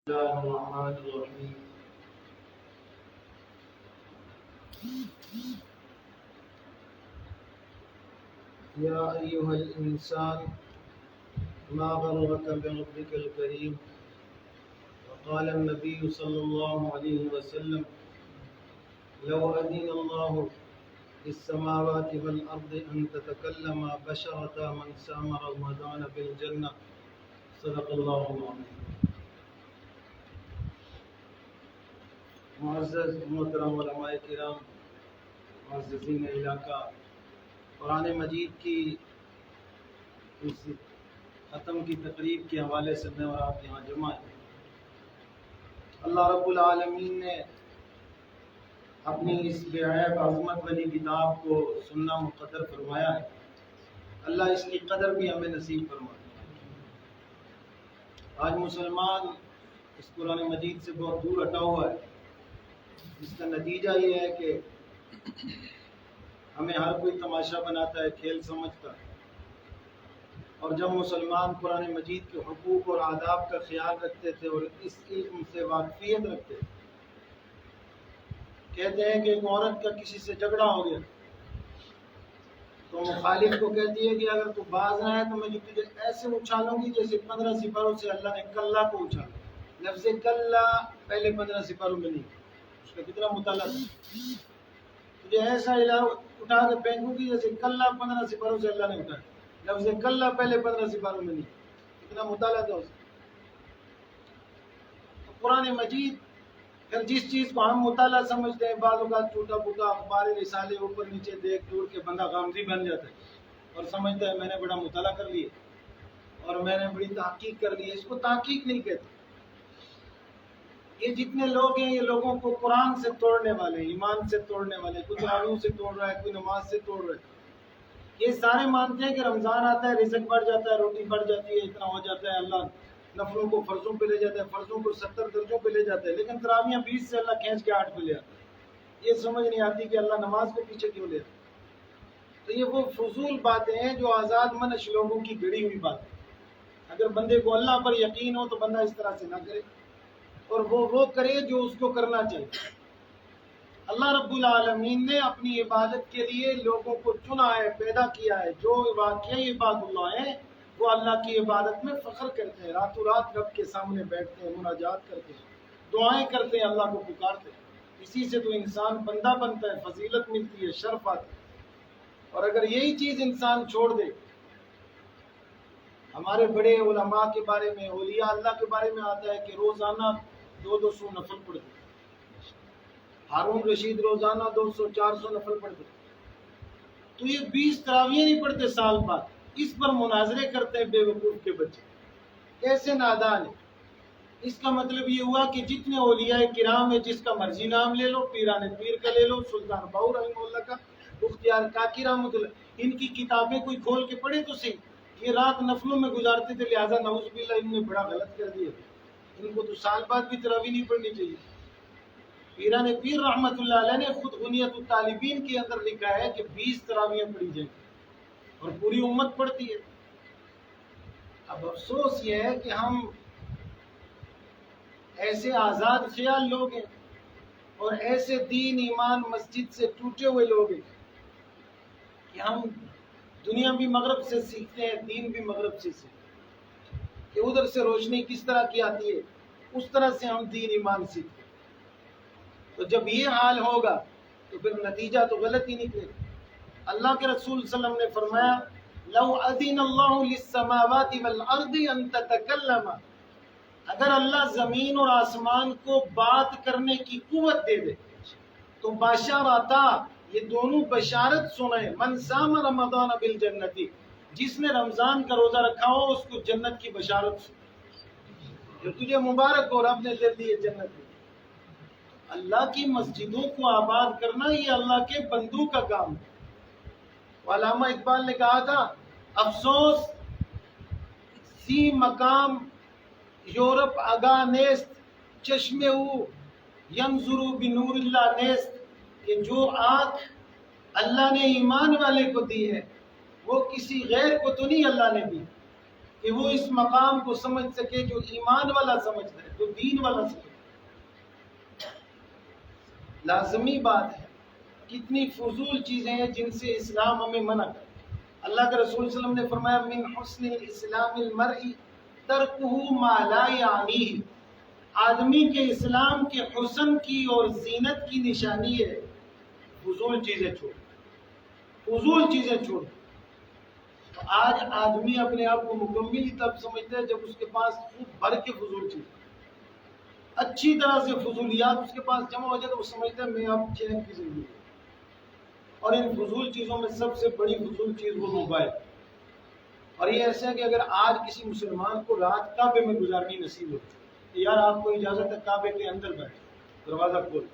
الله الرحمن الرحيم. يا أيها الإنسان ما غرك بربك الكريم. وقال النبي صلى الله عليه وسلم لو أذن الله للسماوات والأرض أن تتكلم بشرة من سام رمضان بالجنة. صدق الله العظيم. معزز محترم علماء کرام، معززین علاقہ، قرآن مجید کی اس ختم کی تقریب کے حوالے سے میں اور آپ یہاں جمع ہیں۔ اللہ رب العالمین نے اپنی اس بے عیب عظمت والی کتاب کو سننا مقدر فرمایا ہے۔ اللہ اس کی قدر بھی ہمیں نصیب فرمائے۔ آج مسلمان اس قرآن مجید سے بہت دور ہٹا ہوا ہے، جس کا نتیجہ یہ ہے کہ ہمیں ہر کوئی تماشا بناتا ہے، کھیل سمجھتا ہے۔ اور جب مسلمان قرآن مجید کے حقوق اور آداب کا خیال رکھتے تھے اور اس علم سے واقفیت رکھتے تھے، کہتے ہیں کہ ایک عورت کا کسی سے جھگڑا ہو گیا تو مخالف کو کہتی ہے کہ اگر تو باز نہ ہے تو میں تجھے ایسے اچھالوں گی جیسے 15 سپاروں سے اللہ نے کلّا کو اچھالا۔ لفظ کلّا پہلے 15 سپاروں میں نہیں، اس کا کتنا مطالعہ تھا۔ تجھے ایسا اٹھا کے پھینکوں گی جیسے کلّا 15 سپاروں سے اللہ نے اٹھایا۔ لفظ کلّا پہلے 15 سپاروں میں نہیں، کتنا مطالعہ تھا اس کا۔ قرآن مجید پھر جس چیز کو ہم مطالعہ سمجھتے ہیں، بعض اوقات ٹوٹا پھوٹا اخبار رسالے اوپر نیچے دیکھ دور کے بندہ غامزی بن جاتا ہے اور سمجھتا ہے میں نے بڑا مطالعہ کر لیا اور میں نے بڑی تحقیق کر لی ہے۔ اس کو تحقیق نہیں کہتے۔ یہ جتنے لوگ ہیں یہ لوگوں کو قرآن سے توڑنے والے، ایمان سے توڑنے والے، کوئی تراویح سے توڑ رہا ہے، کوئی نماز سے توڑ رہا ہے۔ یہ سارے مانتے ہیں کہ رمضان آتا ہے، رزق بڑھ جاتا ہے، روٹی بڑھ جاتی ہے، اتنا ہو جاتا ہے، اللہ نفلوں کو فرضوں پہ لے جاتا ہے، فرضوں کو 70 درجوں پہ لے جاتا ہے، لیکن تراویح 20 سے اللہ کھینچ کے 8 پہ لے آتا ہے۔ یہ سمجھ نہیں آتی کہ اللہ نماز کو پیچھے کیوں لے آتا ہے۔ تو یہ وہ فضول باتیں ہیں جو آزاد منش لوگوں کی گڑی ہوئی باتیں۔ اگر بندے کو اللہ پر یقین ہو تو بندہ اس طرح سے نہ کرے، اور وہ کرے جو اس کو کرنا چاہیے۔ اللہ رب العالمین نے اپنی عبادت کے لیے لوگوں کو چنا ہے، پیدا کیا ہے۔ جو واقعی عباد اللہ ہیں وہ اللہ کی عبادت میں فخر کرتے ہیں، راتوں رات رب کے سامنے بیٹھتے ہیں، مناجات کرتے ہیں، دعائیں کرتے ہیں، اللہ کو پکارتے ہیں۔ اسی سے تو انسان بندہ بنتا ہے، فضیلت ملتی ہے، شرف آتا ہے۔ اور اگر یہی چیز انسان چھوڑ دے، ہمارے بڑے علماء کے بارے میں، اولیاء اللہ کے بارے میں آتا ہے کہ روزانہ 200 نفل پڑھتے، ہارون رشید روزانہ 200-400 نفل پڑھتے، تو یہ 20 تراویح نہیں پڑھتے سال بعد۔ اس پر مناظرے کرتے ہیں بے وقوف کے بچے، کیسے نادان ہے۔ اس کا مطلب یہ ہوا کہ جتنے اولیاء کرام ہیں، جس کا مرضی نام لے لو، پیران پیر کا لے لو، سلطان باؤ رحمہ اللہ کا، بختیار کاکی رحمۃ اللہ، ان کی کتابیں کوئی کھول کے پڑھے تو صحیح۔ یہ رات نفلوں میں گزارتے تھے، لہٰذا نعوذ باللہ ان نے بڑا غلط کر دیا۔ ان کو تو سال بعد بھی تراویح نہیں پڑھنی چاہیے۔ پیران پیر رحمۃ اللہ علیہ نے خود غنیت الطالبین کے اندر لکھا ہے کہ 20 تراویح پڑھی جائیں اور پوری امت پڑھتی ہے۔ اب افسوس یہ ہے کہ ہم ایسے آزاد خیال لوگ ہیں اور ایسے دین ایمان مسجد سے ٹوٹے ہوئے لوگ ہیں کہ ہم دنیا بھی مغرب سے سیکھتے ہیں، دین بھی مغرب سے سیکھتے ہیں کہ ادھر سے روشنی کس طرح کی آتی ہے، اس طرح سے ہم دین ایمان سیکھتے ہیں۔ تو جب یہ حال ہوگا تو پھر نتیجہ تو غلط ہی نکلے گا۔ اللہ کے رسول صلی اللہ علیہ وسلم نے فرمایا لو اذن اللہ للسماوات والارض ان تتکلم، اگر اللہ زمین اور آسمان کو بات کرنے کی قوت دے دے تو بشارتا، یہ دونوں بشارت سنیں، من صام رمضان بالجنتی، جس نے رمضان کا روزہ رکھا ہو اس کو جنت کی بشارت سن، جو تجھے مبارک ہو، رب نے دے دی ہے جنت میں۔ اللہ کی مسجدوں کو آباد کرنا یہ اللہ کے بندوں کا کام ہے۔ علامہ اقبال نے کہا تھا افسوس سی مقام یورپ اگاہ نیست، چشمے او ینظرو بنور اللہ نیست، کہ جو آنکھ اللہ نے ایمان والے کو دی ہے وہ کسی غیر کو تو نہیں اللہ نے دی، کہ کہ وہ اس مقام کو سمجھ سکے جو ایمان والا سمجھتا ہے، جو دین والا سمجھتا ہے۔ لازمی بات ہے، کتنی فضول چیزیں ہیں جن سے اسلام ہمیں منع کرتا ہے۔ اللہ کے رسول صلی اللہ علیہ وسلم نے فرمایا من حسن الاسلام المرء ترکہ ما لا یعنیہ، آدمی کے اسلام کے حسن کی اور زینت کی نشانی ہے فضول چیزیں چھوڑ، فضول چیزیں چھوڑ۔ تو آج آدمی اپنے آپ کو مکمل ہی تب سمجھتا ہے جب اس کے پاس خوب بھر کے فضول چیز، اچھی طرح سے فضولیات اس کے پاس جمع ہو جائے تو وہ سمجھتا ہے میں اب چین کی زندگی۔ اور ان فضول چیزوں میں سب سے بڑی فضول چیز وہ موبائل۔ اور یہ ایسا ہے کہ اگر آج کسی مسلمان کو رات کعبے میں گزارنی نصیب ہو کہ یار آپ کو اجازت ہے کعبے کے اندر بیٹھے، دروازہ کھول،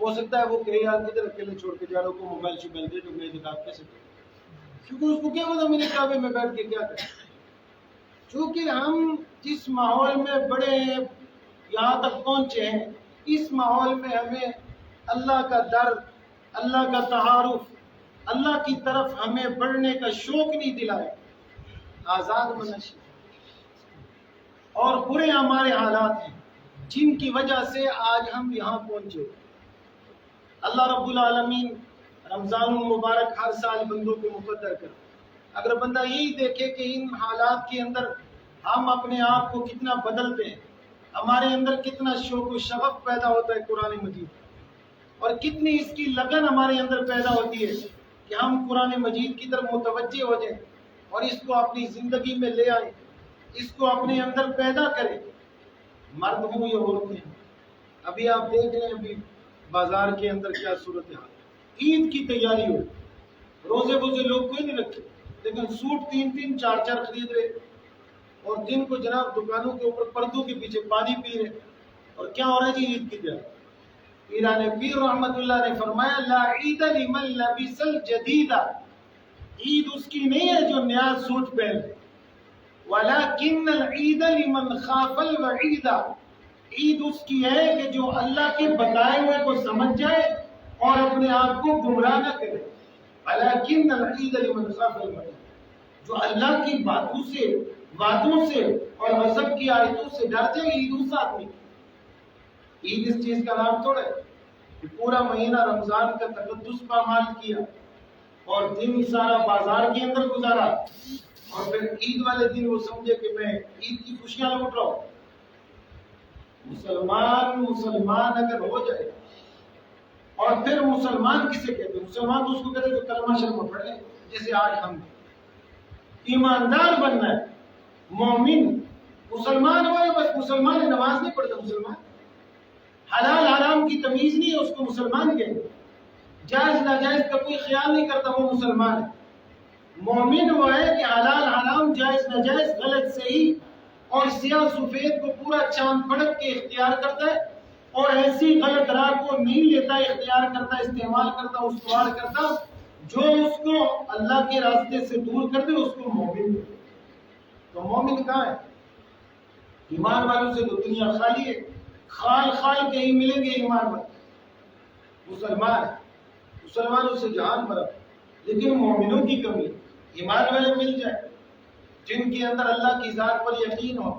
ہو سکتا ہے وہ کہ یار کدھر اکیلے چھوڑ کے جا رہا کو موبائل شوبائل دے تو میں انتخاب کیسے کروں، کیونکہ اس کو کیا پتا میرے کعبے میں بیٹھ کے کیا کریں۔ چونکہ ہم جس ماحول میں بڑے ہیں، یہاں تک پہنچے ہیں، اس ماحول میں ہمیں اللہ کا در، اللہ کا تعارف، اللہ کی طرف ہمیں بڑھنے کا شوق نہیں دلائے، آزاد منشی اور برے ہمارے حالات ہیں جن کی وجہ سے آج ہم یہاں پہنچے۔ اللہ رب العالمین رمضان المبارک ہر سال بندوں کو مقدر کر، اگر بندہ یہی دیکھے کہ ان حالات کے اندر ہم اپنے آپ کو کتنا بدلتے ہیں، ہمارے اندر کتنا شوق و شغف پیدا ہوتا ہے قرآن مجید، اور کتنی اس کی لگن ہمارے اندر پیدا ہوتی ہے کہ ہم قرآن مجید کی طرف متوجہ ہو جائیں اور اس کو اپنی زندگی میں لے آئیں، اس کو اپنے اندر پیدا کریں، مرد ہوں یا عورتیں۔ ابھی آپ دیکھ رہے ہیں ابھی بازار کے اندر کیا صورتحال، عید کی تیاری ہو، روزے بوزے لوگ کوئی نہیں رکھتے لیکن سوٹ 3 4 خرید رہے، اور دن کو جناب دکانوں کے اوپر پردوں کے پیچھے پانی پی رہے، اور کیا ہو رہا ہے جی عید کی تیاری۔ پیران پیر رحمت اللہ نے فرمایا لا عید لمن لبس الجدید، عید اس کی نہیں ہے جو نیا سوٹ پہنے، ولکن العید لمن خاف الوعید، عید اس کی ہے کہ جو اللہ کے بتائے ہوئے کو سمجھ جائے اور اپنے آپ کو گمراہ نہ کرے، ولکن العید لمن خاف الوعید، جو اللہ کی باتوں سے، وعدوں سے اور غضب کی آیتوں سے ڈر جائے، عید اس آدمی۔ عید اس چیز کا نام تھوڑا ہے کہ پورا مہینہ رمضان کا تقدس پامال کیا اور دن سارا بازار کے اندر گزارا، اور پھر عید والے دن وہ سمجھے کہ میں عید کی خوشیاں لوٹ رہا ہوں۔ مسلمان اگر ہو جائے، اور پھر مسلمان کسے کہتے ہیں؟ مسلمان تو اس کو کہتے ہیں جو کلمہ شریف پڑھ لے، جیسے آج ہم۔ ایماندار بننا ہے، مومن مسلمان ہوئے، بس مسلمان نماز نہیں پڑھتا مسلمان، حلال حرام کی تمیز نہیں ہے اس کو مسلمان کہتے، جائز ناجائز کا کوئی خیال نہیں کرتا وہ مسلمان ہے۔ مومن وہ ہے کہ حلال حرام، جائز ناجائز، غلط صحیح اور سیاہ سفید کو پورا چاند پڑک کے اختیار کرتا ہے، اور ایسی غلط راہ کو نہیں لیتا، اختیار کرتا، استعمال کرتا، استوار کرتا، جو اس کو اللہ کے راستے سے دور کر دے، اس کو مومن ہے۔ تو مومن کہاں ہے؟ ایمان والوں سے تو دنیا خالی ہے، خال کہیں ملیں گے ایمان والے، مسلمان ہے، مسلمانوں سے جہان بھرا، لیکن مومنوں کی کمی، ایمان والے مل جائے جن کے اندر اللہ کی ذات پر یقین ہو،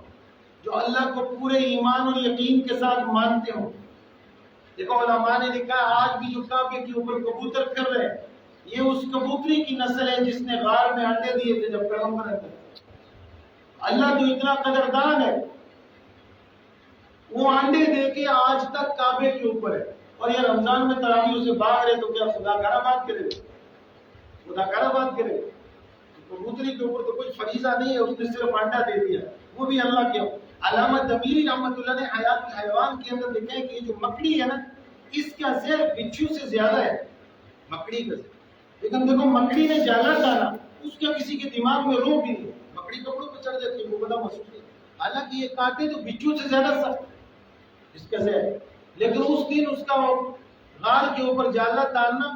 جو اللہ کو پورے ایمان اور یقین کے ساتھ مانتے ہوں۔ دیکھو علماء نے لکھا آج بھی جو کعبے کے اوپر کبوتر کر رہے ہیں، یہ اس کبوتری کی نسل ہے جس نے غار میں انڈے دیے تھے جب پیغمبر اندر۔ اللہ تو اتنا قدردان ہے، وہ انڈے دے کے آج تک کعبے کے اوپر ہے، اور یہ رمضان میں تراویحوں سے بھاگ رہے، تو کیا خدا گھر آباد کرے گا؟ خدا گھر آباد کرے گا؟ کبوتری کے اوپر تو کوئی فریضہ نہیں ہے، اس نے صرف انڈا دے دیا، وہ بھی اللہ کے۔ علامہ دمیری رحمۃ اللہ نے حیات الحیوان کے اندر لکھا ہے کہ یہ جو مکڑی ہے نا، اس کا زہر بچھو سے زیادہ ہے، مکڑی کا زہر۔ لیکن دیکھو مکڑی نے جالا ڈالا، اس کا کسی کے دماغ میں روح بھی نہیں، مکڑی کپڑوں پہ چڑھ جاتی ہے، وہ بڑا محسوس ہے، حالانکہ یہ کاٹے تو بچھو سے زیادہ سخت اس کا زہر، لیکن اس دن اس کا غار کے اوپر جالا ڈالنا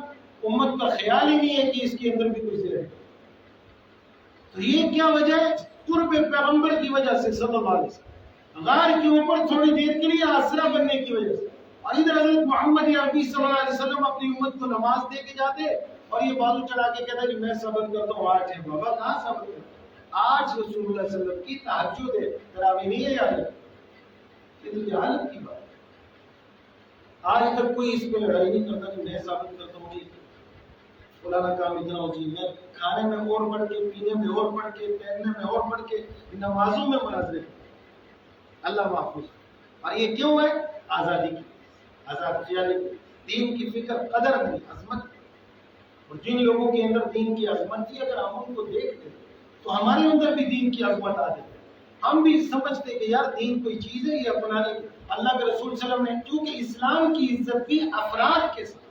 امت کا خیال ہی نہیں ہے کہ اس کے اندر بھی کوئی زہر ہے۔ تو یہ کیا وجہ ہے؟ قرب پیغمبر کی وجہ سے صلی اللہ علیہ وسلم، غار کے اوپر تھوڑی دیر کے لیے آسرا بننے کی وجہ سے۔ اور ادھر حضرت محمد عربی صلی اللہ علیہ وسلم اپنی امت کو نماز دے کے جاتے، اور یہ بازو چڑھا کے کہتا ہے کہ میں صبر کرتا ہوں 8 ہے۔ بابا کہاں صبر کرتا؟ آج رسول اللہ صلی اللہ علیہ وسلم کی تہجد ہے، تراویح نہیں ہے یاد رکھ، یہ تو جہالت کی بات ہے۔ آج تک کوئی اس پہ لڑائی نہیں کرتا کہ میں ثابت کرتا ہوں کہ فلانا کام اتنا ہو چاہیے، میں کھانے میں اور پڑھ کے، پینے میں اور پڑھ کے، پہننے میں اور پڑھ کے، نمازوں میں مناظرے، اللہ محفوظ۔ اور یہ کیوں ہے؟ آزادی کی، آزاد خیالی کی، دین کی فکر، قدر نہیں، عظمت۔ اور جن لوگوں کے اندر دین کی عظمت تھی، اگر ہم ان کو دیکھتے تو ہمارے اندر بھی دین کی عظمت آ جاتی، ہم بھی سمجھتے کہ یار دین کوئی چیز ہے، یہ اپنانے۔ اللہ کے رسول صلی اللہ علیہ وسلم نے، کیونکہ اسلام کی عزت بھی افراد کے ساتھ،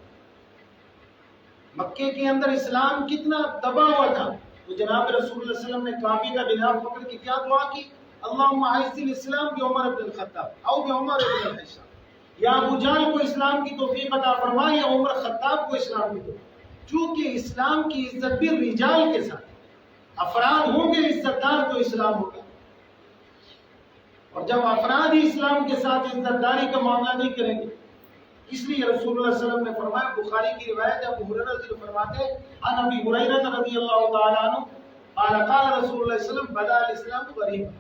مکے کے اندر اسلام کتنا دبا ہوا تھا، تو جناب رسول اللہ صلی اللہ علیہ وسلم نے کعبے کا غلاف پکڑ کے کیا دعا کی؟ اللہم اعز الاسلام بعمر بن الخطاب او بعمر بن الخطاب، یا ابو جہل کو اسلام کی توفیق عطا فرما، یا عمر خطاب کو اسلام کی توفیق۔ چونکہ اسلام کی عزت بھی رجال کے ساتھ، افراد ہوں گے عزت دار تو اسلام ہوگا، اور جب افراد ہی اسلام کے ساتھ عزت داری کا معاملہ نہیں کریں گے، اس لیے رسول اللہ صلی اللہ علیہ وسلم نے فرمایا، بخاری کی روایت ہے، ابو ہریرہ سے فرماتے ہیں، عن ابی ہریرہ رضی اللہ تعالی عنہ قال قال رسول اللہ صلی اللہ علیہ وسلم بدا الاسلام غریبا،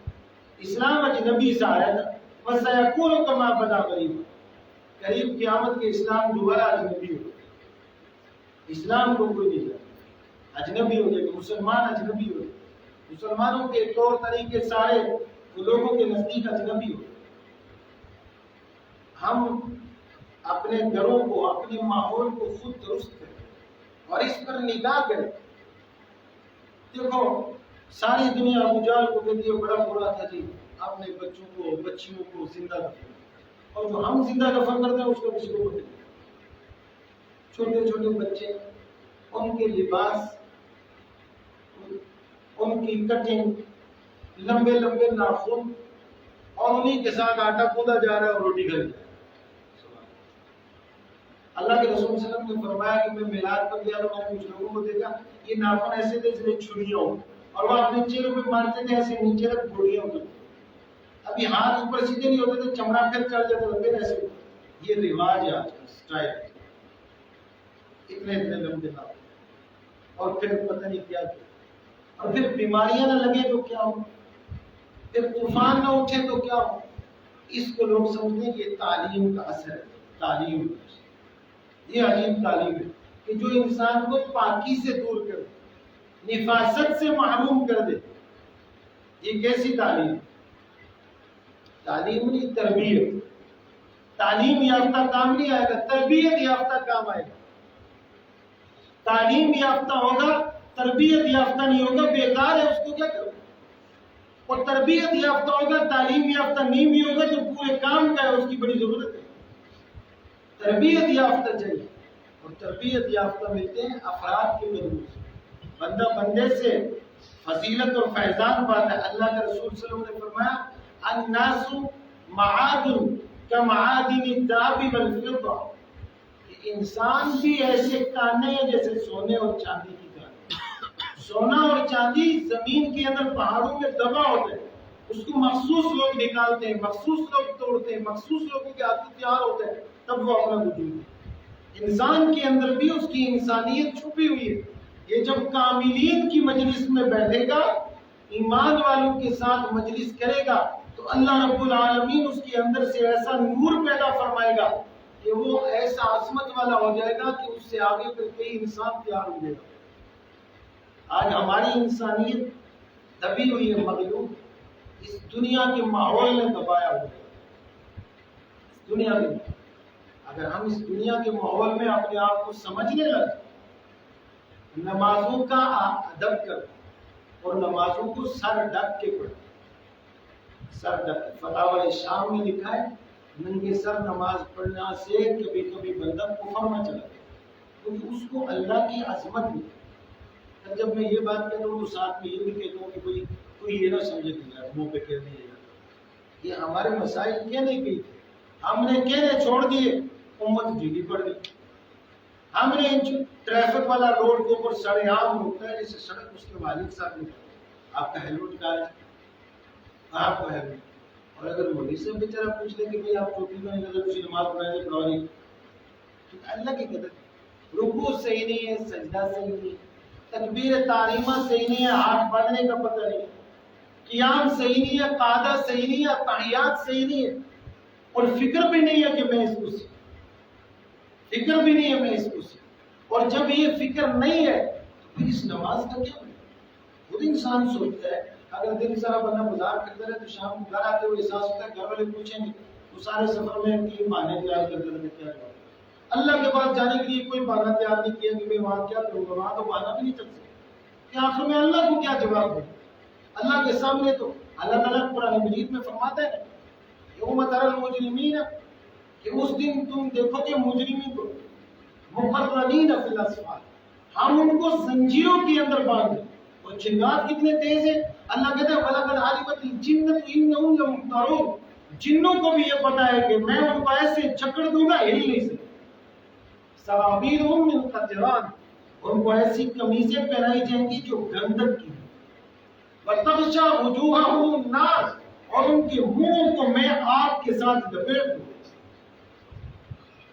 اسلام اجنبی سے آیا تھا، وسيكون كما بدا غریبا، قریب قیامت کے اسلام دوبارہ اجنبی ہوگا، اسلام کو کوئی نہیں جانتا، اجنبی ہو جائے گا، مسلمان اجنبی ہو جائے گا، مسلمانوں کے طور طریقے سارے لوگوں کے نزدیک اجنبی ہو۔ ہم اپنے گھروں کو، اپنے ماحول کو خود درست کریں اور اس پر نگاہ کریں۔ دیکھو ساری دنیا ابو جہل کو کہتی ہے بڑا برا تھا جی، اپنے بچوں کو، بچیوں کو زندہ دفن، اور جو ہم زندہ دفن کرتے ہیں اس کو کسی کو پتہ نہیں۔ چھوٹے چھوٹے بچے، ان کے لباس، ان کی کٹنگ، لمبے لمبے ناخن، اور انہی کے ساتھ آٹا کودا جا رہا ہے اور روٹی کھائی جا رہی ہے۔ اللہ کے رسول صلی اللہ علیہ وسلم نے فرمایا کہ میں میلاد پر گیا تو میں نے کچھ لوگوں کو دیکھا، یہ ناخن ایسے تھے جیسے چھریاں ہوں، اور وہ اپنے چہرے پہ مارتے تھے ایسے نیچے تک گولیاں ہوتی تھی، ابھی ہاتھ اوپر سیدھے نہیں ہوتے تھے، چمڑا پھر چڑھ جاتا تھا، پھر ایسے۔ یہ رواج ہے آج کا اسٹائل، اتنے اتنے لمبے ناخن، اور پھر پتہ نہیں کیا کیا، اور پھر بیماریاں نہ لگے تو کیا ہو، پھر طوفان نہ اٹھے تو کیا ہو۔ اس کو لوگ سمجھتے ہیں کہ یہ تعلیم کا اثر ہے، تعلیم، یہ عجیب تعلیم ہے کہ جو انسان کو پاکی سے دور کر دے، نفاست سے محروم کر دے، یہ کیسی تعلیم ہے؟ تعلیم نہیں، تربیت۔ تعلیم یافتہ کام نہیں آئے گا، تربیت یافتہ کام آئے گا۔ تعلیم یافتہ ہوگا، تربیت یافتہ نہیں ہوگا، بیکار ہے، اس کو کیا کرو۔ اور تربیت یافتہ ہوگا، تعلیم یافتہ نہیں بھی ہوگا تو پورے کام کا ہے، اس کی بڑی ضرورت ہے۔ تربیت یافتہ چاہیے، اور تربیت یافتہ ملتے ہیں افراد کے ضرور سے، بندہ بندے سے فضیلت اور فیضان پاتا ہے۔ اللہ کے رسول صلی اللہ علیہ وسلم نے فرمایا الناس معادن کمعادن الذهب والفضة، کہ انسان بھی ایسے کانے ہیں جیسے سونے اور چاندی کی کانے۔ سونا اور چاندی زمین کے اندر پہاڑوں میں دبا ہوتے ہیں، اس کو مخصوص لوگ نکالتے ہیں، مخصوص لوگ توڑتے ہیں، مخصوص لوگوں کے ہاتھوں تیار ہوتے ہیں، تب وہ اپنا وجود ہے۔ انسان کے اندر بھی اس کی انسانیت چھپی ہوئی ہے۔ یہ جب کاملین کی مجلس میں بیٹھے گا، ایمان والوں کے ساتھ مجلس کرے گا، تو اللہ رب العالمین اس کے اندر سے ایسا نور پیدا فرمائے گا کہ وہ ایسا عظمت والا ہو جائے گا کہ اس سے آگے پھر کوئی انسان تیار ہو جائے گا۔ آج ہماری انسانیت دبی ہوئی ہے، مغلوب، اس دنیا کے ماحول میں دبایا ہوا ہے۔ اس دنیا کے، اگر ہم اس دنیا کے ماحول میں اپنے آپ کو سمجھنے لگے، نمازوں کا ادب کر اور نمازوں کو سر ڈھک کے پڑھ، سر ڈھک۔ فتاوی شام میں لکھا ہے ننگے سر نماز پڑھنا سے کبھی کبھی بندہ کفر میں چلا جائے، کیونکہ اس کو اللہ کی عظمت ملی۔ جب میں یہ بات کہتا ہوں تو ساتھ میں یہ بھی کہتا ہوں کہ کوئی یہ نہ سمجھے کہ یار منہ پہ کہہ دیا، یہ ہمارے مسائل کہنے کے، ہم نے کہنے چھوڑ دیے، امت ڈھیلی پڑ گئی۔ ہم نے ٹریفک والا روڈ کے اوپر سڑے عام ہوتا ہے جیسے سڑک اس کے والد صاحب نے، آپ کا ہیلمٹ کہاں ہے؟ آپ کا ہیلمٹ۔ اور اگر مولوی سے بیچارہ پوچھ لے کہ بھائی آپ ٹوپی میں کسی نماز پڑھائے پڑھا نہیں، تو اللہ کی قدر، رکوع صحیح نہیں ہے، سجدہ صحیح نہیں ہے، تکبیر تحریمہ صحیح نہیں ہے، ہاتھ باندھنے کا پتہ نہیں، قیام صحیح نہیں ہے، قعدہ صحیح نہیں ہے، تحیات صحیح نہیں ہے، اور فکر بھی نہیں ہے کہ میں اس کو سیکھوں، فکر بھی نہیں ہے میں اس کو سیکھوں۔ اور جب یہ فکر نہیں ہے تو پھر اس نماز کا کیا ہے؟ خود انسان سوچتا ہے، اگر دن سارا بندہ بازار کرتا رہے تو شام کو گھر آتے ہوئے احساس ہوتا ہے، گھر والے پوچھیں گے تو سارے سفر میں تین بہانے تیار کرتے رہتے، کیا جواب؟ اللہ کے پاس جانے کے لیے کوئی بہانہ تیار نہیں کیا کہ میں وہاں کیا کروں گا، وہاں تو بہانہ بھی نہیں چل سکتا کہ آخر میں اللہ کو کیا جواب دوں؟ اللہ کے سامنے تو اللہ تعالیٰ قرآن مجید میں فرماتا ہے یوم تری المجرمین، کہ اس دن تم دیکھو کہ مجرمین کو مقرنین فی الاصفاد، ہم ان کو زنجیروں کے اندر باندھ دیں۔ اور جنات کتنے تیز ہیں، اللہ کہتا ہے وَلَقَدْ عَلِمَتِ الْجِنَّةُ إِنَّهُمْ لَمُحْضَرُونَ، جنوں کو بھی یہ پتا ہے کہ میں ان کو ایسے جکڑ دوں گا ہل نہیں سکتے۔ سرابیلہم من قطران، ان کو ایسی قمیصیں پہنائی جائیں گی جو گندک کی، وَتَغْشَى وُجُوهَهُمُ النَّارُ، اور ان کے منہوں کو میں آگ کے ساتھ لپیٹ دوں گا،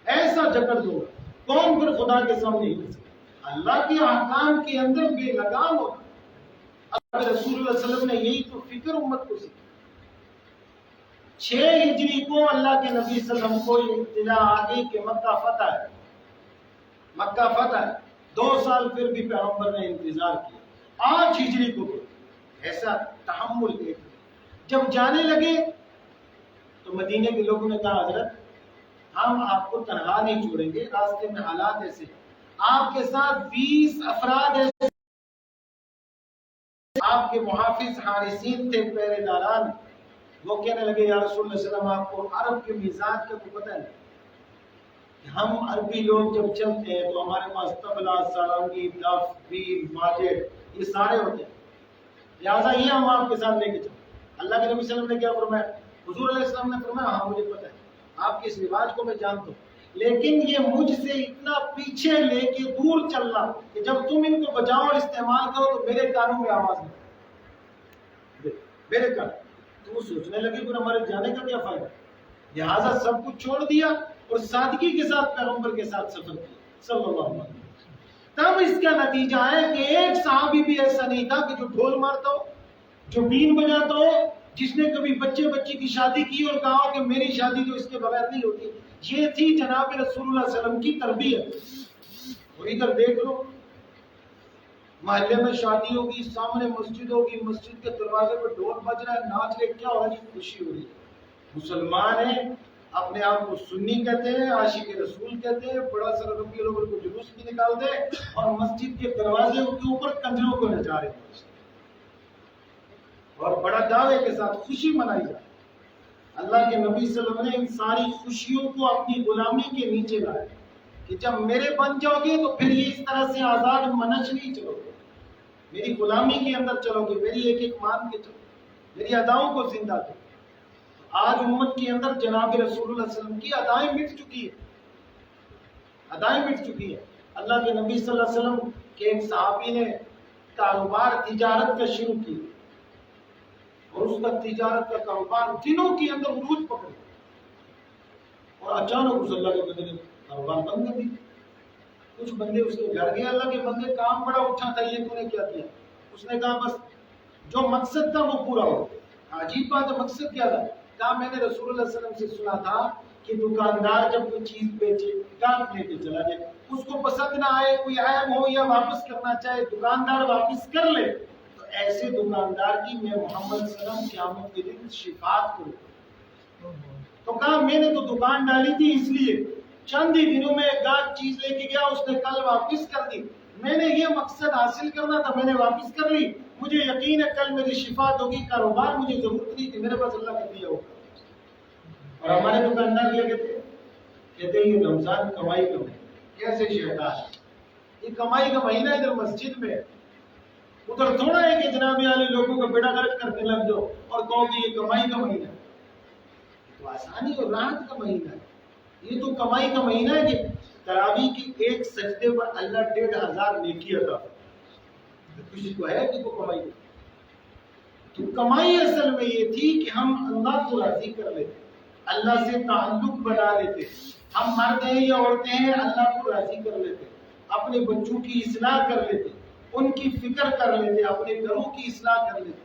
ایسا جکڑ دوں گا۔ کون پھر خدا کے سامنے ہل سکتا؟ اللہ کے احکام کے اندر بے لگام ہوتا۔ اللہ رسول اللہ صلی اللہ علیہ وسلم نے یہی تو فکر امت کو سکھائی۔ 6 ہجری کو اللہ کے نبی صلی اللہ علیہ وسلم کو اطلاع آ گئی کہ مکہ فتح ہے، مکہ فتح ہے۔ 2 سال پھر بھی پیغمبر نے انتظار کیا۔ 8 ہجری کو ایسا تحمل ایک، جب جانے لگے تو مدینے کے لوگوں نے کہا حضرت ہم آپ کو تنہا نہیں چھوڑیں گے، راستے میں حالات ایسے، آپ کے ساتھ 20 افراد ایسے، آپ کے محافظ حارسین تھے، پہرے داران، وہ کہنے لگے یا رسول اللہ صلی اللہ علیہ وسلم آپ کو عرب کے مزاج کا تو پتہ ہے، ہم عربی لوگ جب چلتے ہیں تو ہمارے پاس طبلہ، سارنگی، دف، بیل، ماجر یہ سارے ہوتے ہیں، لہٰذا یہ ہم آپ کے ساتھ لے کے چلیں۔ اللہ کے نبی صلی اللہ علیہ وسلم نے کیا فرمایا؟ حضور علیہ السلام نے فرمایا ہاں مجھے پتہ ہے، آپ کے اس رواج کو میں جانتا ہوں، لیکن یہ مجھ سے اتنا پیچھے لے کے دور چلنا کہ جب تم ان کو بچاؤ اور استعمال کرو تو میرے کانوں میں آواز نہیں، میرے کان۔ تو وہ سوچنے لگے پھر ہمارے جانے کا کیا فائدہ؟ لہٰذا سب کچھ چھوڑ دیا اور سادگی کے ساتھ پیغمبر کے ساتھ سفر کیا صلی اللہ علیہ وسلم۔ تب اس کا نتیجہ ہے کہ ایک صحابی بھی ایسا نہیں تھا کہ جو ڈھول مارتا ہو، جو بین بجاتا ہو، جس نے کبھی بچے بچی کی شادی کی اور کہا کہ میری شادی تو اس کے بغیر نہیں ہوتی۔ یہ تھی جناب رسول اللہ صلی اللہ علیہ وسلم کی تربیت۔ اور ادھر دیکھ لو، محلے میں شادی ہوگی، سامنے مسجد ہوگی، مسجد کے دروازے پر ڈھول بج رہا ہے، ناچ رہے، کیا ہو رہا ہے؟ خوشی ہو رہی ہے۔ مسلمان ہیں، اپنے آپ کو سنی کہتے ہیں، عاشق رسول کہتے ہیں، بڑا سا ربیع الاول کو جلوس بھی نکالتے ہیں اور مسجد کے دروازے کے اوپر کنجروں کو نچا رہے ہیں اور بڑا دعوے کے ساتھ خوشی منائی جاتی ہے۔ اللہ کے نبی صلی اللہ علیہ وسلم نے ان ساری خوشیوں کو اپنی غلامی کے نیچے لایا کہ جب میرے بن جاؤ گے تو پھر یہ اس طرح سے آزاد منش نہیں چلو گے، میری غلامی کے اندر چلو گے، میری ایک ایک مان کے چلو، میری اداؤں کو زندہ کرو۔ آج امت کے اندر جناب رسول اللہ صلی اللہ علیہ وسلم کی ادائیں مٹ چکی ہے، ادائیں مٹ چکی ہے۔ اللہ کے نبی صلی اللہ علیہ وسلم کے ایک صحابی نے کاروبار تجارت کا شروع کی اور اس کا تجارت کا کاروبار دنوں کے اندر عروج پکڑا اور اچانک اس اللہ کے بندے نے کاروبار بند کر دیا۔ کچھ بندے اس کے گھر گئے، اللہ کے بندے کام بڑا اٹھا تھا، یہ تو نے کیا کیا؟ اس نے کہا بس جو مقصد تھا وہ پورا ہو گیا۔ عجیب بات ہے، مقصد کیا تھا؟ کہا میں نے رسول اللہ صلی اللہ علیہ وسلم سے سنا تھا کہ دکاندار جب کوئی چیز بیچے گاہک لے کے چلا جائے، اس کو پسند نہ آئے، کوئی عیب ہو یا واپس کرنا چاہے، دکاندار واپس کر لے، تو ایسے دکاندار کی میں محمد صلی اللہ علیہ وسلم قیامت کے دن شفاعت کروں۔ تو کہا میں نے تو دکان ڈالی تھی، اس لیے چند ہی دنوں میں ایک گاہک چیز لے کے گیا، اس نے کل واپس کر دی، میں نے یہ مقصد حاصل کرنا تھا، میں نے واپس کر لی، مجھے یقین ہے کل میری شفاعت ہوگی، کاروبار مجھے ضرورت نہیں تھی، میرے پاس اللہ کا دیا ہوگا۔ اور ہمارے دکاندار کیا کہتے ہیں یہ رمضان کمائی کا مہینہ، کیسے شیطان ہے، یہ کمائی کا مہینہ ادھر مسجد میں، ادھر تھوڑا ہے کہ جناب عالی لوگوں کا بیڑا غرق کرنے لگ جاؤ اور کہو کہ یہ کمائی کا مہینہ ہے۔ تو آسانی اور راحت کا مہینہ ہے، یہ تو کمائی کا مہینہ ہے کہ تراویح کی ایک سجدے پر اللہ 1500 نیکی عطا کرتا۔ کسی کو ہے کہ وہ کمائی ہے؟ تو کمائی اصل میں یہ تھی کہ ہم اللہ کو راضی کر لیتے، اللہ سے تعلق بنا لیتے، ہم مرد ہیں یا عورتیں ہیں اللہ کو راضی کر لیتے، اپنے بچوں کی اصلاح کر لیتے، ان کی فکر کر لیتے، اپنے گھروں کی اصلاح کر لیتے۔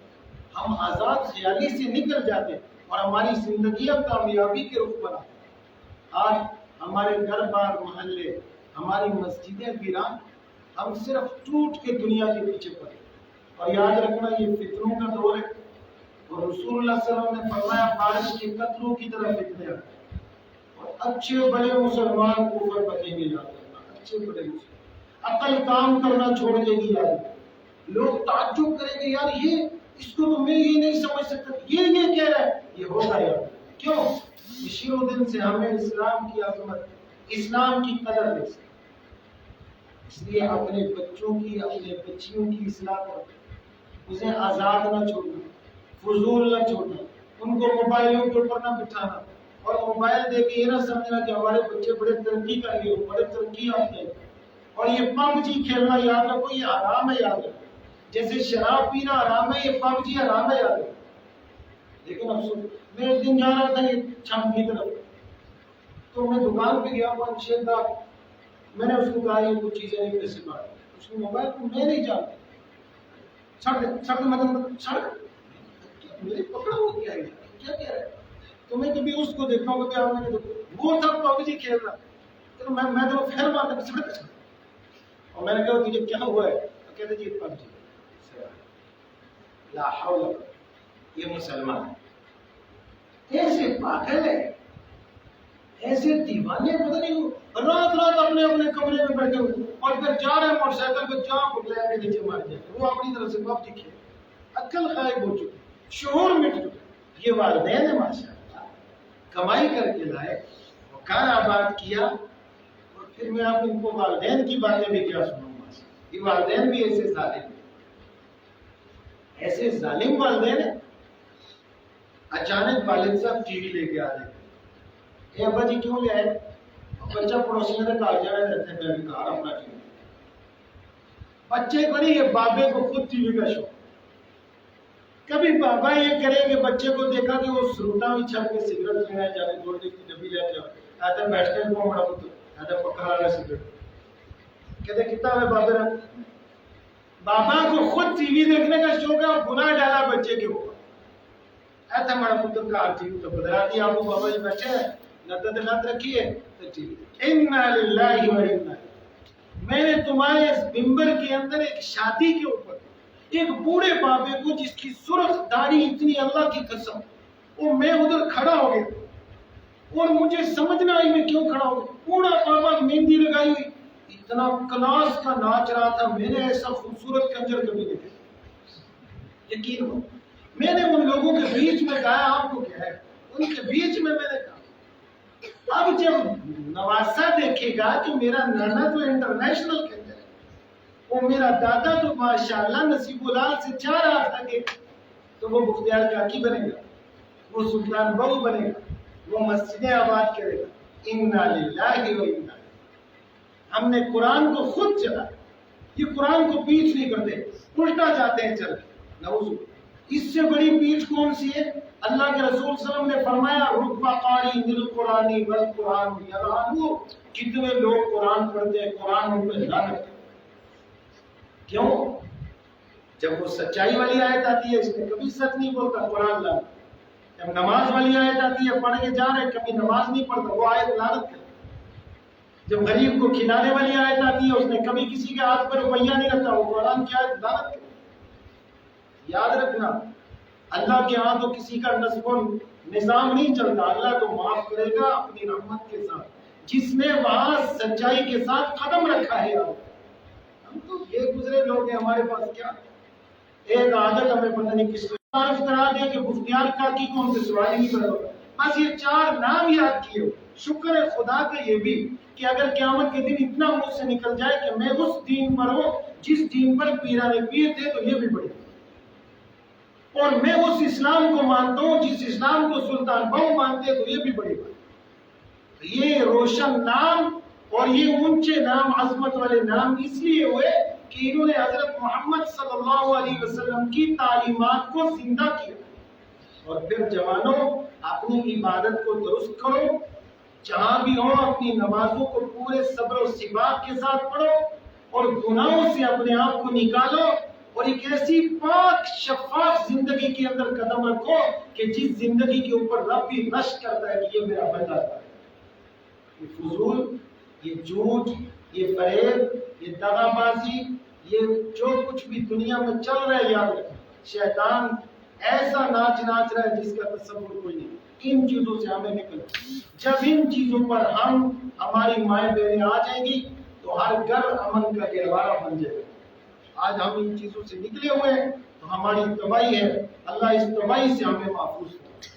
ہم آزاد خیالی سے نکل جاتے اور ہماری زندگیاں کامیابی کے رخ پر آتی۔ آج ہمارے گھر بار محلے، ہماری مسجدیں ویران، ہم صرف ٹوٹ کے دنیا کے پیچھے پڑے۔ اور یاد رکھنا یہ فتنوں کا دور ہے، اور رسول اللہ صلی اللہ علیہ وسلم نے فرمایا بارش کے قطروں کی طرح فتنے آتے ہیں، اور اچھے بڑے مسلمان کفر بچیں گے۔ یاد رکھنا اچھے بڑے مسلمان، عقل کام کرنا چھوڑ دے گی۔ یاد لوگ تعجب کریں گے، یار یہ اس کو تو میں یہ نہیں سمجھ سکتا، یہ کہہ رہا ہے، یہ ہوگا یار۔ کیوں؟ اسی دن سے ہمیں اسلام کی عظمت، اسلام کی قدر دے سکتے۔ اس لیے اپنے بچوں کی، اپنے بچیوں کی اصلاح کرو، اسے آزاد نہ چھوڑنا، فضول نہ چھوڑنا، ان کو موبائلوں کے اوپر نہ بٹھانا، اور موبائل دے کے یہ نہ سمجھنا کہ ہمارے بچے بڑے ترقی کر گئے، بڑے ترقی یافتہ ہیں۔ اور یہ پب جی کھیلنا یاد رکھو یہ حرام ہے، یاد رکھو۔ جیسے شراب پینا حرام ہے، یہ پب جی حرام ہے، یاد رکھو۔ لیکن افسوس، میں ایک دن جا رہا تھا یہ چھم کی طرف، تو میں دکان پہ گیا 5-6 کا، میں نے اس کو کہا یہ کچھ چیزیں نہیں پیسے کاٹ، اس نے موبائل کو میں نہیں جانتا، چھڑ مطلب چھڑ میرے پکڑا ہو کیا ہے، کیا کہہ رہا ہے؟ تو میں کبھی اس کو دیکھتا ہوں کہ میں نے وہ تھا پب جی کھیل رہا، تو میں تو پھر مارتا چھڑ، اور میں نے کہا تجھے کیا ہوا ہے؟ تو کہتے جی پب جی۔ لا حول، یہ مسلمان ایسے پاگل ہے، ایسے دیوانے، پتہ نہیں رات رات اپنے اپنے کمرے میں بیٹھے ہوئے، اور پھر جا رہے ہیں موٹر سائیکل پہ، جا پکڑا کے نیچے مار جائے، وہ اپنی طرف سے پب جی کھیل، عقل غائب ہو چکی، شعور مٹ چکا۔ یہ والدین ہے ماشاءاللہ، کمائی کر کے لائے، مکان آباد کیا، اور پھر میں آپ ان کو والدین کی باتیں بھی کیا سنوں گا۔ یہ والدین بھی ایسے ظالم ہیں، ایسے ظالم والدین ہیں۔ اچانک والد صاحب ٹی وی لے کے آ رہے ہیں، ابا جی کیوں لے آئے؟ بچہ پڑوسی نے کہا جا رہتے ہیں، میں نے کہا اپنا ٹی وی، بچے کو نہیں، یہ بابے کو خود ٹی وی کا شوق۔ کبھی بابا یہ کرے کہ بچے کو دیکھا کہ وہ سروٹا بھی چھپ کے سگریٹ لینا جا کے گولڈی کی ڈبی لے کے آتا بیٹھ کے کو بڑا پتر آتا پکا رہا سگریٹ، کہتے کتنا ہے بابے رہا، بابا کو خود ٹی وی دیکھنے کا شوق ہے، اور گناہ ڈالا بچے کے اوپر۔ ایسا بڑا پتر کا ٹی وی تو بدلا دیا، آپ کو بابا جی بیٹھے ہیں، نت نت رکھیے تو ٹی وی۔ انا للہ و انا، میں نے تمہارے اس ممبر کے اندر ایک شادی کے اوپر ایک بوڑھے بابے کو جس کی سرخ داڑھی اتنی، اللہ کی قسم، وہ میں ادھر کھڑا ہو گیا اور مجھے سمجھنا آئی میں کیوں کھڑا ہو گیا۔ بوڑھا بابا مہندی لگائی ہوئی، اتنا کلاس کا ناچ رہا تھا، میں نے ایسا خوبصورت کنجر کبھی نہیں دیکھا، یقین ہو۔ میں نے ان لوگوں کے بیچ میں گایا، آپ کو کیا ہے، ان کے بیچ میں نے کہا۔ اب جب نواسا دیکھے گا کہ میرا نانا تو انٹرنیشنل کنجر ہے، وہ میرا دادا تو ماشاءاللہ نصیب الال سے چاہ رہا تھا کہ، تو وہ بختیار کاکی بنے گا، وہ سلطان بہو بنے گا، وہ مسجدیں آباد کرے گا۔ انا للہ و انا، ہم نے قرآن کو خود چلا، یہ قرآن کو پیچھ نہیں کرتے، الٹا جاتے ہیں چل کے، نعوذ۔ اس سے بڑی پیچھ کون سی ہے؟ اللہ کے رسول صلی اللہ علیہ وسلم نے فرمایا رب قاری دل قرآنی بل قرآن یلعنہ، کتنے لوگ قرآن پڑھتے ہیں، قرآن ان پہ لعنت ہے۔ کیوں؟ جب وہ سچائی والی آیت آتی ہے اس میں کبھی سچ نہیں بولتا، قرآن لعنت۔ جب نماز والی آیت آتی ہے پڑھ کے جا رہے کبھی نماز نہیں پڑھتا، وہ آیت لعنت ہے۔ جب غریب کو کھلانے والی آیت آتی ہے اس نے کبھی کسی کے ہاتھ پر روپیہ نہیں رکھا، وہ قرآن کی آیت لعنت ہے۔ یاد رکھنا، اللہ کے ہاں تو کسی کا نصب و نظام نہیں چلتا، اللہ تو معاف کرے گا اپنی رحمت کے ساتھ، جس نے وہاں سچائی کے ساتھ قدم رکھا ہے۔ ہم تو یہ گزرے لوگ ہیں، ہمارے پاس کیا ایک عادت ہمیں پتہ نہیں کس کو تعارف کرا دیا کہ بختیار کاکی کو ہم سے سوال ہی نہیں کرو، بس یہ 4 نام یاد کیے ہو۔ شکر ہے خدا کا یہ بھی کہ اگر قیامت کے دن اتنا منہ سے نکل جائے کہ میں اس دین پر ہوں جس دین پر پیرانے پیر تھے، تو یہ بھی بڑی، اور میں اس اسلام کو مانتا ہوں جس اسلام کو سلطان بہو مانتے، تو یہ بھی بڑی بات۔ یہ روشن نام اور یہ اونچے نام، عظمت والے نام اس لیے ہوئے کہ انہوں نے حضرت محمد صلی اللہ علیہ وسلم کی تعلیمات کو زندہ کیا۔ اور پھر جوانوں، اپنی عبادت کو درست کرو، جہاں بھی ہو اپنی نمازوں کو پورے صبر و ثبات کے ساتھ پڑھو، اور گناہوں سے اپنے آپ کو نکالو، اور ایک ایسی پاک شفاف زندگی کے اندر قدم رکھو کہ جس زندگی کے اوپر رب بھی رشک کرتا ہے کہ یہ میرا بندہ ہے. یہ فضول، یہ جھوٹ، یہ فریب، یہ دغا بازی، یہ جو کچھ بھی دنیا میں چل رہا ہے، یاد رکھیں شیطان ایسا ناچ ناچ رہا ہے جس کا تصور کوئی نہیں. ان چیزوں سے ہمیں نکلو. جب ان چیزوں پر ہماری مائیں بہنیں آ جائیں گی تو ہر گھر امن کا گہوارہ بن جائے گا. آج ہم ان چیزوں سے نکلے ہوئے ہیں تو ہماری تباہی ہے. اللہ اس تباہی سے ہمیں محفوظ کرے.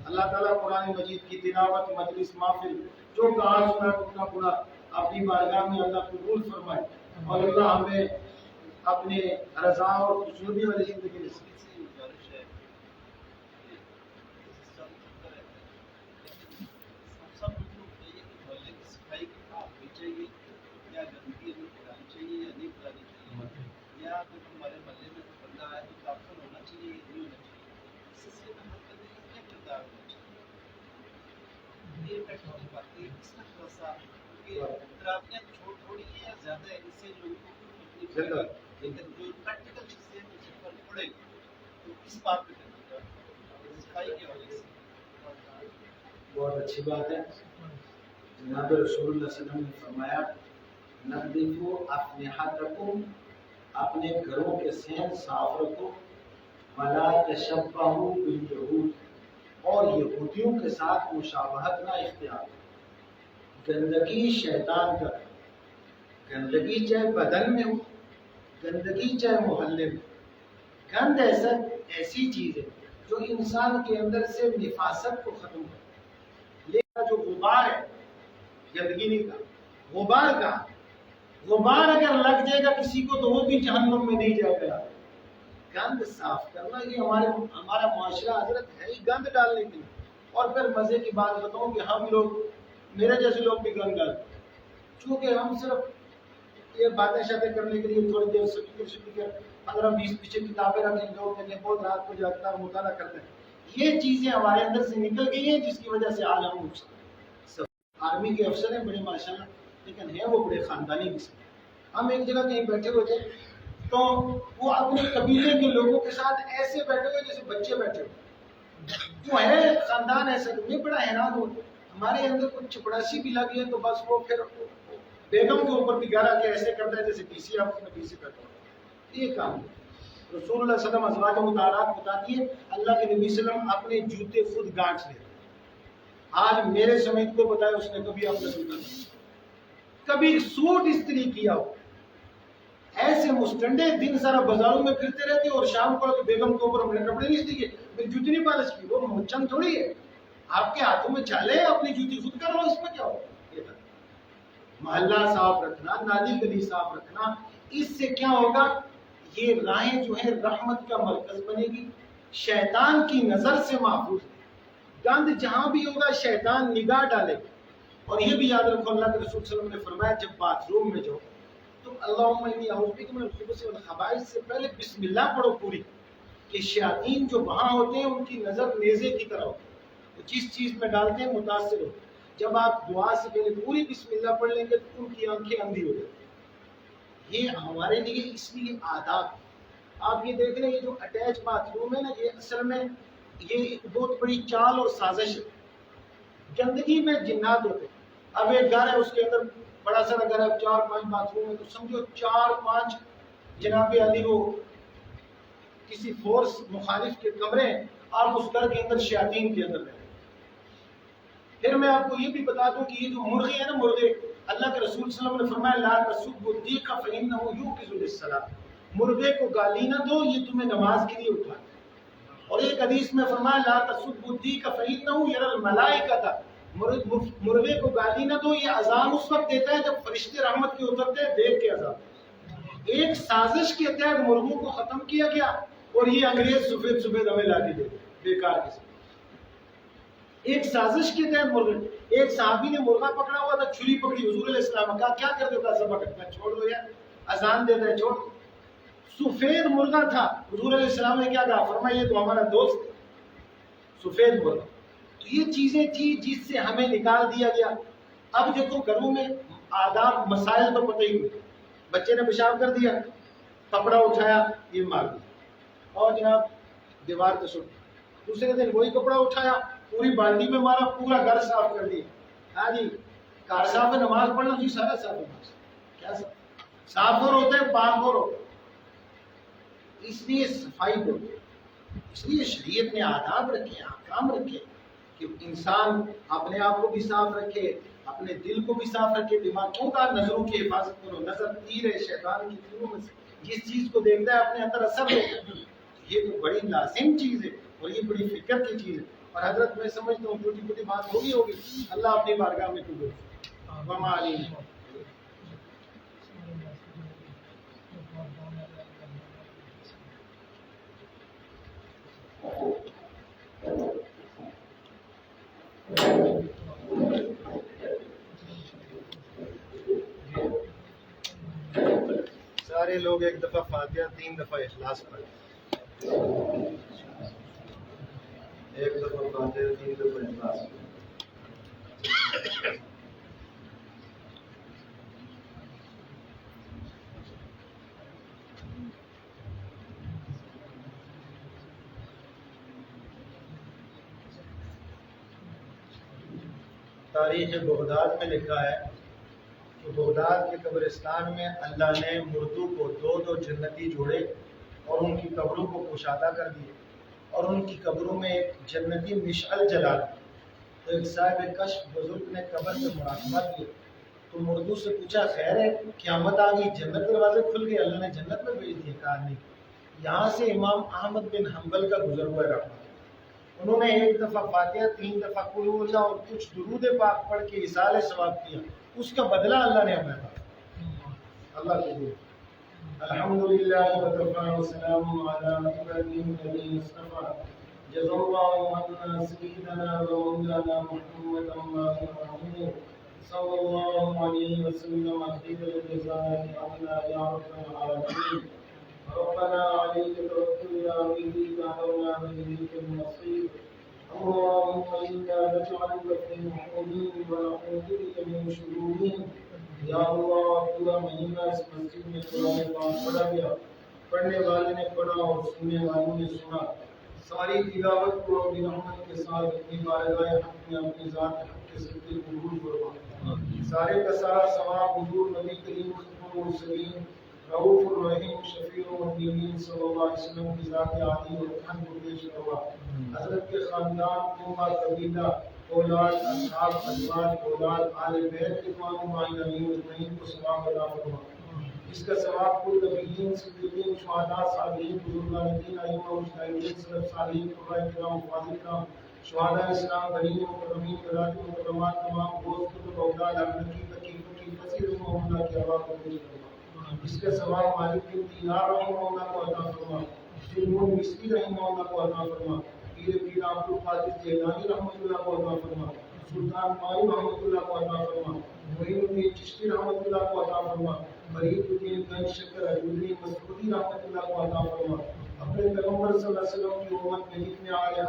اللہ تعالیٰ قرآن مجید کی تلاوت، مجلس، محفل جو کہا سنا ٹکنا پڑا اپنی بارگاہ میں اللہ قبول فرمائے اور اللہ ہمیں اپنے رضا اور خوشنودی والی زندگی نصیب. بہت اچھی بات ہے. جناب رسول اللہ صلی اللہ علیہ وسلم نے فرمایا نظفوا اسلحتکم، اپنے گھروں کے صحن صاف رکھو، ولا تشبہوا بالیہود، اور یہودیوں کے ساتھ مشابہت نہ اختیار کرو. گندگی شیطان کا، گندگی چاہے بدن میں ہو، گندگی چاہے محلے میں. گند ایسی چیز ہے جو انسان کے اندر سے نفاست کو ختم کرے. لیکن جو غبار ہے، گندگی نہیں کا غبار کا، غبار اگر لگ جائے گا کسی کو تو وہ بھی جہنم میں نہیں جائے گا. گند صاف کرنا یہ ہمارا معاشرہ حضرت ہے ہی گند ڈالنے کے لیے. اور پھر مزے کی بات بتاؤں کہ ہم لوگ، میرے جیسے لوگ بھی گند ڈالتے ہیں. چونکہ ہم صرف یہ باتیں شاتیں کرنے کے لیے تھوڑی دیر سپیکر 15-20 پیچھے کتابیں رکھیں، لوگ کہتے ہیں بہت رات کو جاگتا ہے مطالعہ کرتے ہیں. یہ چیزیں ہمارے اندر سے نکل گئی ہیں جس کی وجہ سے آج ہم آرمی کے افسر ہیں بڑے ماشاءاللہ، لیکن ہیں وہ بڑے خاندانی قسم. ہم ایک جگہ کہیں بیٹھے ہوئے تھے تو وہ اپنے قبیلے کے لوگوں کے ساتھ ایسے بیٹھے ہوئے جیسے بچے بیٹھے ہوئے. وہ ہے خاندان ایسا. میں بڑا حیران ہوں. ہمارے اندر کچھ چپڑاسی بھی لگی ہے تو بس وہ پھر بیگم کے اوپر بھی گھر آ کے ایسے کرتا ہے جیسے ڈی سی آفس میں ڈی سی بیٹھا ہو. یہ کام رسول اللہ صلی اللہ علیہ وسلم ازواج مطہرات بتاتی ہے اللہ کے نبی صلی اللہ علیہ وسلم اپنے جوتے خود گانٹ لیتے. آج میرے سمیت کو بتایا اس نے کبھی اپنا جوتا کبھی سوٹ استری کیا ہو. ایسے مستنڈے دن سارا بازاروں میں پھرتے رہتے اور شام کو بیگم کے اوپر ہم نے کپڑے نہیں استری کیے، جوتی نہیں پالش کی. وہ مچن تھوڑی ہے آپ کے ہاتھوں میں چالے، اپنی جوتی خود کر لو، اس میں کیا ہو. محلہ صاف رکھنا، نالی گلی صاف رکھنا، اس سے کیا ہوگا، یہ راہیں جو ہے رحمت کا مرکز بنے گی، شیطان کی نظر سے محفوظ. گند جہاں بھی ہوگا شیطان نگاہ ڈالے گا. اور یہ بھی یاد رکھو اللہ کے رسول صلی اللہ علیہ وسلم نے فرمایا جب باتھ روم میں جاؤ تو اللہم انی اعوذ بک من الخبث والخبائث سے پہلے بسم اللہ پڑھو پوری، کہ شیاطین جو وہاں ہوتے ہیں ان کی نظر نیزے کی طرح ہوتی ہے، جس چیز میں ڈالتے ہیں متاثر ہو. جب آپ دعا سے پہلے پوری بسم اللہ پڑھ لیں گے تو ان کی آنکھیں اندھی ہو جاتی. یہ ہمارے لیے اس لیے آداب. آپ یہ دیکھ لیں یہ جو اٹیچ باتھ روم ہے نا، یہ اصل میں یہ ایک بہت بڑی چال اور سازش ہے. گندگی میں جنات ہوتے ہیں. اب ایک گھر ہے اس کے اندر بڑا سارا گھر ہے، 4-5 باتھ روم ہے، تو سمجھو 4-5 جناب علی وہ کسی فورس مخالف کے کمرے ہیں، آپ اس گھر کے اندر شیاطین کے اندر رہتے. پھر میں آپ کو یہ بھی بتا دوں کہ یہ جو مرغے ہیں نا، مرغے اللہ کے رسول صلی اللہ علیہ وسلم نے فرمایا لا تسبوا الدیق فإنه یوقظ للصلاۃ، مرغے کو گالی نہ دو یہ تمہیں نماز کے لیے اٹھاتا ہے. اور ایک حدیث میں فرمایا لا تسبوا الدیق فإنه یری الملائکۃ، مرغے کو گالی نہ دو یہ اذان اس وقت دیتا ہے جب فرشتے رحمت کے اترتے ہیں، دیکھ کے اذان. ایک سازش کے تحت مرغوں کو ختم کیا گیا اور یہ انگریز سفید سفید ہمیں لا کے دے بیکار کے. ایک سازش کے تحت مرغے. ایک صحابی نے مرغا پکڑا ہوا تھا، چھری پکڑی، حضور علیہ السلام کہا کیا کر دیتا سبق میں، چھوڑ دو یار، اذان دیتا ہے چھوڑ. سفید مرغا تھا، حضور علیہ السلام نے کیا کہا، فرمایا یہ تو ہمارا دوست سفید مرغا. تو یہ چیزیں تھی جس سے ہمیں نکال دیا گیا. اب دیکھو گھروں میں آداب مسائل تو پتہ ہی ہوئے. بچے نے پیشاب کر دیا کپڑا اٹھایا یہ مار دیا اور جناب دیوار پہ سٹ. دوسرے دن وہی کپڑا اٹھایا پوری بالٹی میں مارا, پورا گھر صاف کر دیا. ہاں جی کار صاحب میں نماز پڑھنا جی سارا صاف نماز کیا صاف اور ہوتے ہیں پاک اور ہوتے ہیں. اس لیے صفائی بولتے ہیں. اس لیے شریعت نے آداب رکھے احکام رکھے کہ انسان اپنے آپ کو بھی صاف رکھے, اپنے دل کو بھی صاف رکھے, دماغوں کا نظروں کی حفاظت کرو. نظر تیر ہے شیطان کی تیروں میں سے, جس چیز کو دیکھتا ہے اپنے اندر اثر ہوتا ہے. یہ تو بڑی لازم چیز ہے اور یہ بڑی فکر کی چیز ہے. اور حضرت میں سمجھتا ہوں چھوٹی چھوٹی بات ہوگی اللہ اپنی بارگاہ میں قبول فرمائے. سارے لوگ ایک دفعہ فاتحہ 3 دفعہ اخلاص پڑھیں. ایک دفعہ فاتحہ 3 دفعہ اخلاص. تاریخ بغداد میں لکھا ہے کہ بغداد کے قبرستان میں اللہ نے مردوں کو 2 جنتی جوڑے اور ان کی قبروں کو کشادہ کر دیے اور ان کی قبروں میں ایک جنتی مشعل جلا دی. تو ایک صاحب کشف بزرگ نے قبر میں مراقبہ کیا تو مردوں سے پوچھا خیر ہے قیامت آ گئی, جنت دروازے کھل گئے, اللہ نے جنت میں بھیج دیے. کہا نہیں, یہاں سے امام احمد بن حنبل کا گزر ہوا رہا. انہوں نے 1 دفعہ فاتحہ 3 دفعہ قل هو اللہ اور کچھ درود پاک پڑھ کے اصال ثواب کیا, اس کا بدلہ اللہ نے ہمیں دیا. اللہ قبول. الحمدللہ وکفى وسلام علی عباده الذین اصطفى جزا اللہ عنا سیدنا ومولانا محمد صلی اللہ علیہ وسلم خیر الجزاء عنا یا رب العالمین. ربنا عليك توكلنا وإليك أنبنا وإليك المصير. اللهم إنا نجعلك في نحورهم ونعوذ بك من شرورهم. یا اللہ پورا مہینہ اس مسجد میں قرآن پاک پڑھا گیا, پڑھنے والے نے پڑھا اور سننے والوں نے سنا. ساری تلاوت کو اپنی رحمت کے ساتھ اپنی بارگاہ حق میں اپنی ذات حق کے صدقے قبول فرما. سارے کا سارا ثواب حضور نبی کریم صلی اللہ علیہ وسلم رؤوف الرحیم شفیع المذنبین صلی اللہ علیہ وسلم کی ذات عالی اور تن کو پیش کروا. حضرت کے خاندان کنبہ قبیلہ اولاد اصحاب ازواج اولاد آل بیت کے تمام معینین اجمعین کو ثواب عطا فرما. اس کا ثواب کل نبیین صدیقین شہداء صالحین بزرگان دین ائمہ مجتہدین سلف صالحین فقہاء کرام فاضل کرام شہداء اسلام غنی مکرمین قرات مکرمات تمام دوست کتب اولاد احمدی فقیر فقیر کثیر محمد کی آواز کو پیش کروا. اس کا ثواب مالک بن دینار رحمہ اللہ کو عطا فرما. سلمون مصری رحمہ اللہ کو عطا فرما. پیر عبد القادر جیلانی رحمۃ اللہ کو عطا فرما. سلطان مائی رحمۃ اللہ کو عطا فرما. معین الدین چشتی رحمۃ اللہ کو عطا فرما. فرید الدین گنج شکر اجوری مسعودی رحمۃ اللہ کو عطا فرما. اپنے پیغمبر صلی اللہ علیہ وسلم کی امت میں جتنے آیا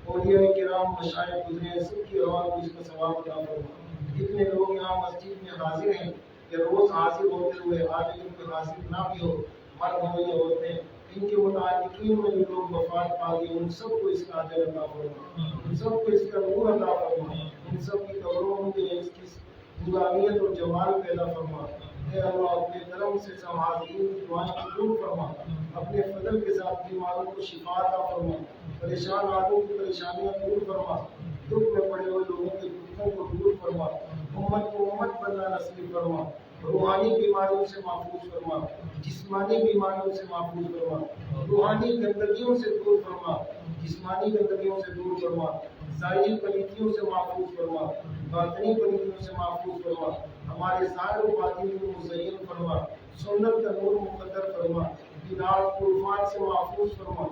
اولیاء کرام مشائخ گزرے ہیں سب کی روان کو اس کا ثواب عطا فرما. جتنے لوگ یہاں مسجد میں حاضر ہیں کہ روز حاضر ہوتے ہوئے آج ان کو حاضر نہ بھی ہو, مرد ہو یا عورتیں, ان کے متعلقین میں جو لوگ وفات پا گئے ان سب کو اس کا اجر عطا فرما, ان سب کو اس کا نور عطا فرما, ان سب کی قبروں میں اس کی نورانیت اور جمال پیدا فرما. اے اللہ اپنے کرم سے سماعین کی دعائیں قبول فرما. اپنے فضل کے ساتھ بیماروں کو شفا عطا فرما. پریشان آدمیوں کی پریشانیاں دور فرما. دکھ میں پڑے ہوئے لوگوں کے دکھوں کو دور فرما. امت کو امت بننا نصیب فرما. روحانی بیماریوں سے محفوظ فرما. جسمانی بیماریوں سے محفوظ فرما. روحانی گندگیوں سے دور فرما. جسمانی گندگیوں سے دور فرما. ظاہری پلیتیوں سے محفوظ فرما. باطنی پلیتیوں سے محفوظ فرما. ہمارے ظاہر و باطن کو مزین فرما. سنت کا نور مقدر فرما. بدعات و الفاظ سے محفوظ فرما.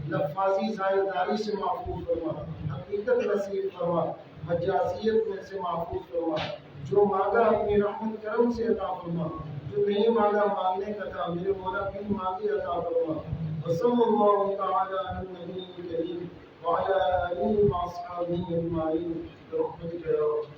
لفاظی ظاہرداری سے محفوظ فرما. حقیقت نصیب فرما. مجازیت میں سے محفوظ فرما. جو مانگا اپنی رحمت کرم سے عطا فرما. جو نہیں مانگا مانگنے کا تھا میرے مولا بن مانگے عطا فرما. وصلی اللہ تعالی علی النبی الکریم وعلی آلہ واصحابہ اجمعین برحمتک یا رب.